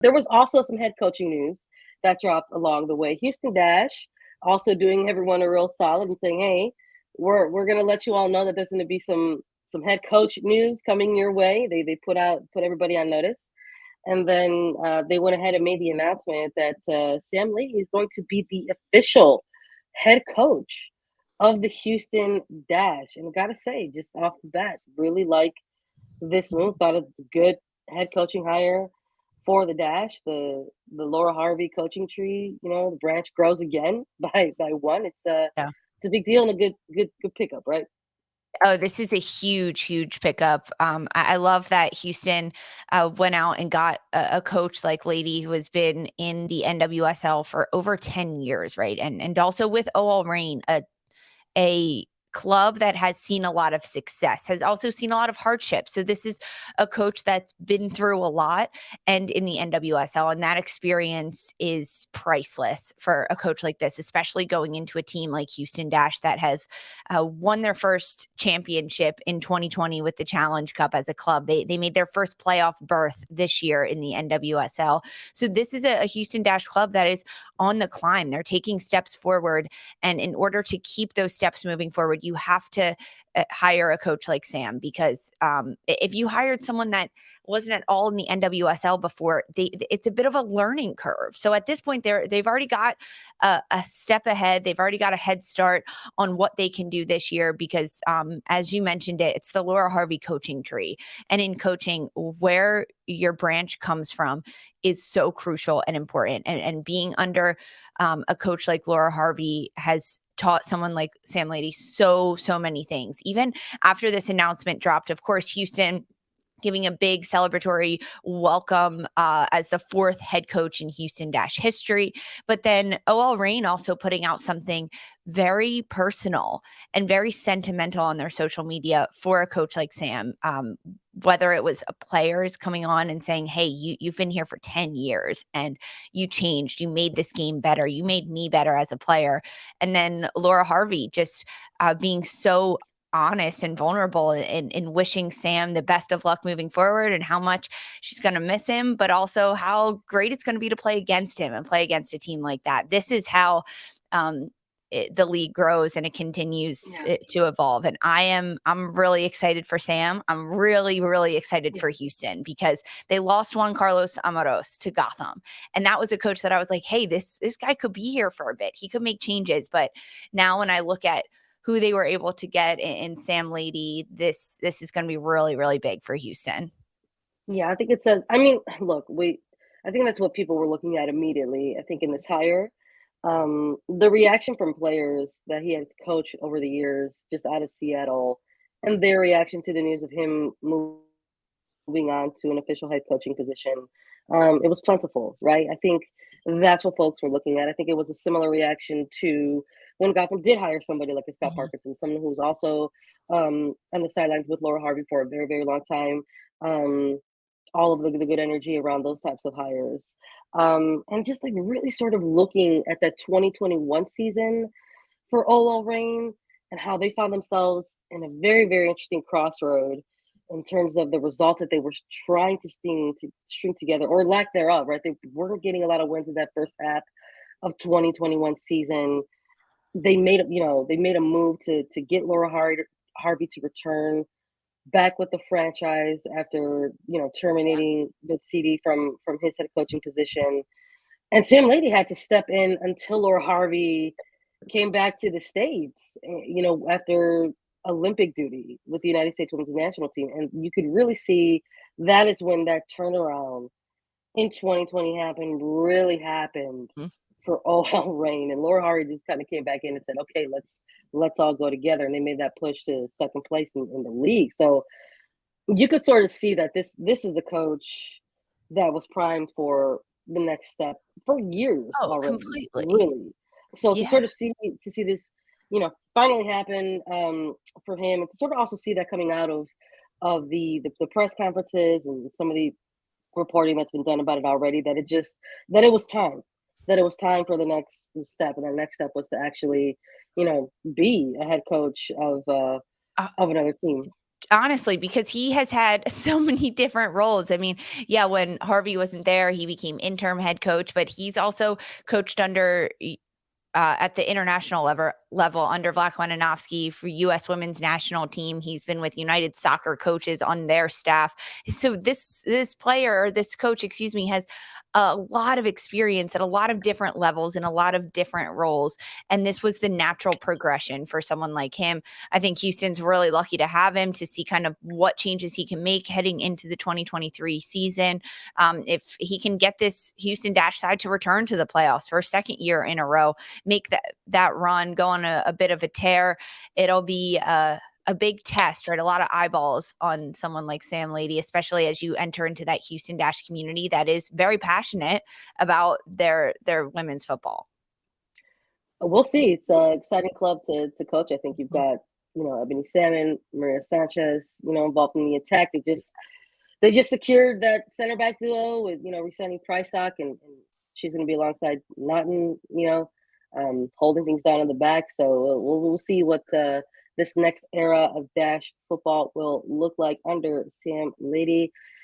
There was also some head coaching news that dropped along the way. Houston Dash also doing everyone a real solid and saying, "Hey, we're gonna let you all know that there's gonna be some head coach news coming your way." They put everybody on notice, and then they went ahead and made the announcement that Sam Laity is going to be the official head coach of the Houston Dash. And I gotta say, just off the bat, really like this move. Thought it's a good head coaching hire for the Dash. The Laura Harvey coaching tree, the branch grows again by one. Yeah. It's a big deal and a good pickup, right? Oh, this is a huge, huge pickup. I love that Houston went out and got a coach like Lady who has been in the NWSL for over 10 years, right? And also with OL Reign, a club that has seen a lot of success, has also seen a lot of hardship. So this is a coach that's been through a lot and in the NWSL, and that experience is priceless for a coach like this, especially going into a team like Houston Dash that have won their first championship in 2020 with the Challenge Cup as a club. They made their first playoff berth this year in the NWSL. So this is a Houston Dash club that is on the climb. They're taking steps forward, and in order to keep those steps moving forward, you have to hire a coach like Sam, because if you hired someone that wasn't at all in the NWSL before, it's a bit of a learning curve. So at this point, they've already got a step ahead. They've already got a head start on what they can do this year because, as you mentioned it's the Laura Harvey coaching tree. And in coaching, where your branch comes from is so crucial and important. And being under a coach like Laura Harvey has taught someone like Sam Laity so many things. Even after this announcement dropped, of course, Houston giving a big celebratory welcome as the fourth head coach in Houston Dash history. But then OL Reign also putting out something very personal and very sentimental on their social media for a coach like Sam. Whether it was players coming on and saying, "Hey, you've been here for 10 years and you changed, you made this game better, you made me better as a player." And then Laura Harvey just being so honest and vulnerable in wishing Sam the best of luck moving forward and how much she's going to miss him, but also how great it's going to be to play against him and play against a team like that. This is how the league grows and it continues Yeah. to evolve. And I'm really excited for Sam. I'm really, really excited Yeah. for Houston because they lost Juan Carlos Amaros to Gotham. And that was a coach that I was like, hey, this guy could be here for a bit. He could make changes. But now when I look at who they were able to get in Sam Laity, this is going to be really, really big for Houston. Yeah, I think it says. I mean, look, I think that's what people were looking at immediately. I think in this hire, the reaction from players that he has coached over the years, just out of Seattle, and their reaction to the news of him moving on to an official head coaching position, it was plentiful, right? I think that's what folks were looking at. I think it was a similar reaction to when Gotham did hire somebody like a Scott Mhm. Parkinson, someone who was also on the sidelines with Laura Harvey for a very, very long time. Um, all of the good energy around those types of hires. And just like really sort of looking at that 2021 season for OL Reign and how they found themselves in a very, very interesting crossroad in terms of the results that they were trying to string together or lack thereof, right? They weren't getting a lot of wins in that first half of 2021 season. They made a move to get Harvey to return back with the franchise after terminating the CD from his head coaching position. And Sam Lady had to step in until Laura Harvey came back to the States, after Olympic duty with the United States women's national team. And you could really see that is when that turnaround in 2020 really happened Mhm. for OL Reign. And Laura Harvey just kind of came back in and said, okay, let's all go together. And they made that push to second place in the league. So you could sort of see that this is a coach that was primed for the next step for years Oh, already, completely. really. So to Yeah. sort of see this, finally happen for him, and to sort of also see that coming out of the press conferences and some of the reporting that's been done about it already, that it was time, for the next step, and the next step was to actually, be a head coach of Uh, another team. Honestly, because he has had so many different roles. I mean, yeah, when Harvey wasn't there, he became interim head coach, but he's also coached at the international level under Vlatko Andonovski for U.S. Women's National Team. He's been with United Soccer coaches on their staff. So this player, or this coach, excuse me, has a lot of experience at a lot of different levels in a lot of different roles. And this was the natural progression for someone like him. I think Houston's really lucky to have him, to see kind of what changes he can make heading into the 2023 season. If he can get this Houston Dash side to return to the playoffs for a second year in a row, make that run, go on a bit of a tear, it'll be a big test, right? A lot of eyeballs on someone like Sam Laity, especially as you enter into that Houston Dash community that is very passionate about their women's football. We'll see. It's an exciting club to coach. I think you've got, Ebony Salmon, Maria Sanchez, involved in the attack. They just secured that center back duo with, re-signing Prysock, and she's going to be alongside Naughton, holding things down in the back. So we'll see what this next era of Dash football will look like under Sam Laity.